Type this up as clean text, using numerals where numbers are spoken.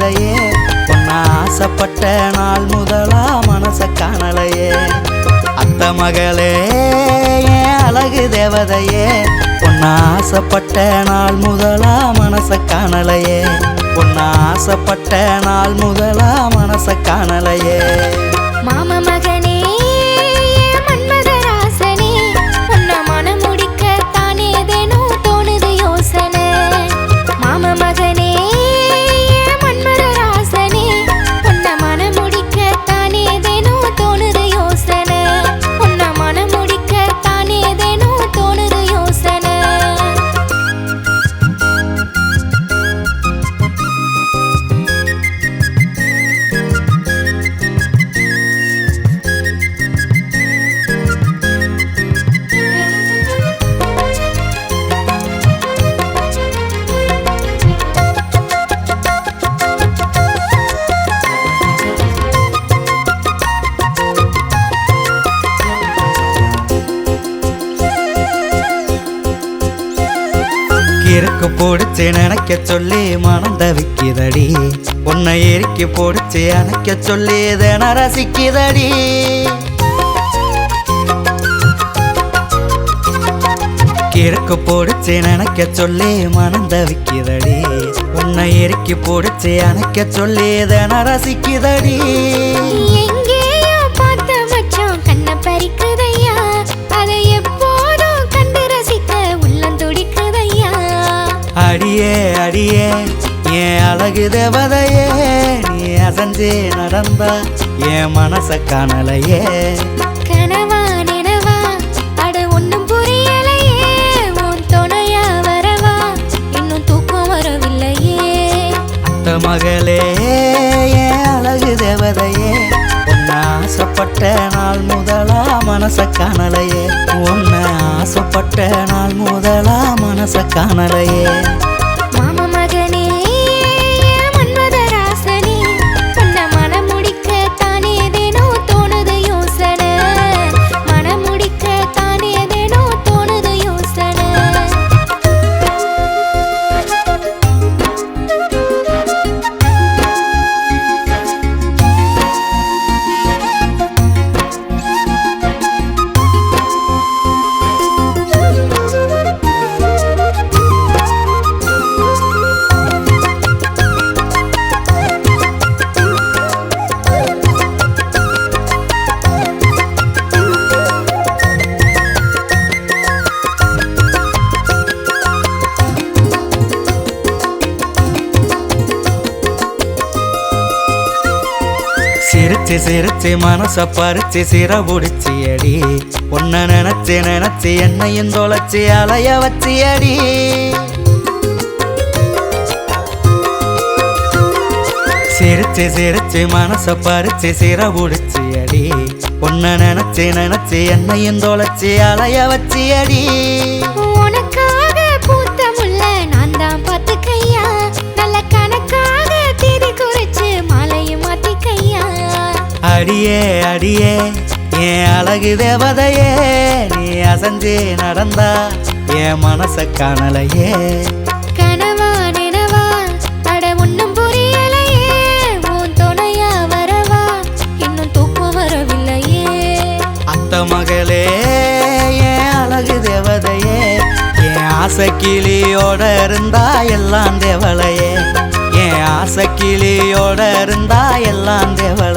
தேவதையே பொண்ண ஆசைப்பட்ட நாள் முதலா மனச காணலையே அத்த மகளே என் அழகு தேவதையே பொண்ண ஆசைப்பட்ட நாள் முதலா மனச காணலையே பொண்ண ஆசைப்பட்ட நாள் முதலா மனச காணலையே மாம மகனே மன்மதராசனே உன்னை மனம் முடிக்க தானே ஏதேனும் தோணுது யோசனை மாம மகனே மன்மதராசனே உன்னை மனம் முடிக்க தானே ஏதேனும் தோணுது யோசனை உன்னை மனம் முடிக்க தானே ஏதேனும் தோணுது யோசனை இருக்கு போடுச்சு நினைக்க சொல்லி மனம் தவிக்குதடி உன்னை எரிக்கி போடுச்சு அணைக்க சொல்லி இதன ரசிக்குதடி இருக்கு போடுச்சு நினைக்க சொல்லி மனம் தவிக்குதடி உன்னை எரிக்கி போடுச்சு அணைக்க சொல்லி இதன ரசிக்குதடி எங்கேயோ பார்த்த மச்சான் கண்ணை பறிக்குதையா அதை எப்போதும் கண்டு ரசிக்க உள்ளம் துடிக்குதையா அடியே அடியே என் அழகு தேவதையே நீ அசஞ்சு நடந்தா என் மனச காணலையே கனவா நினவா அட ஒன்னும் புரியலையே உன் துணையா வரவா இன்னும் தூக்கம் வரவில்லையே அத்த மகளே என் அழகு தேவதையே உன்னை ஆசைப்பட்ட நாள் முதலா மனச காணலையே உன்னை ஆசைப்பட்ட நாள் முதலா மனச காணலையே மாம மகனே மன்மதராசனே உன்னை மனம் முடிக்க தானே ஏதேனோ தோணுது யோசனை மனம் முடிக்க தானே ஏதேனோ தோணுது யோசனை சிரிச்சு சிரிச்சு மனச பறிச்சு சிறபுடிச்சு அடி உன்னை நினைச்சு நினைச்சு என்னையும் தொலைச்சு அலைய வச்சு அடி சிரிச்சு சிரிச்சு மனச பறிச்சு சிறபுடிச்சு அடி உன்னை நினைச்சு நினைச்சு என்னையும் தொலைச்சு அலைய வச்சு அடி உனக்காக பூத்த முல்லை நான் தான் பார்த்துக்கையா நல்ல கணக்காக தேதி குறிச்சு மாலையும் மாத்திக்கையா அடியே அடியே என் அழகு தேவதையே நீ அசஞ்சு நடந்தா என் மனச காணலையே கனவா நினவா அட ஒன்னும் புரியலையே உன் துணையா வரவா இன்னும் தூக்கம் வரவில்லையே அத்த மகளே என் அழகு தேவதையே என் ஆசை கிளியோட இருந்தா எல்லாம் தேவலையே என் ஆசை கிளியோட இருந்தா எல்லாம் தேவலை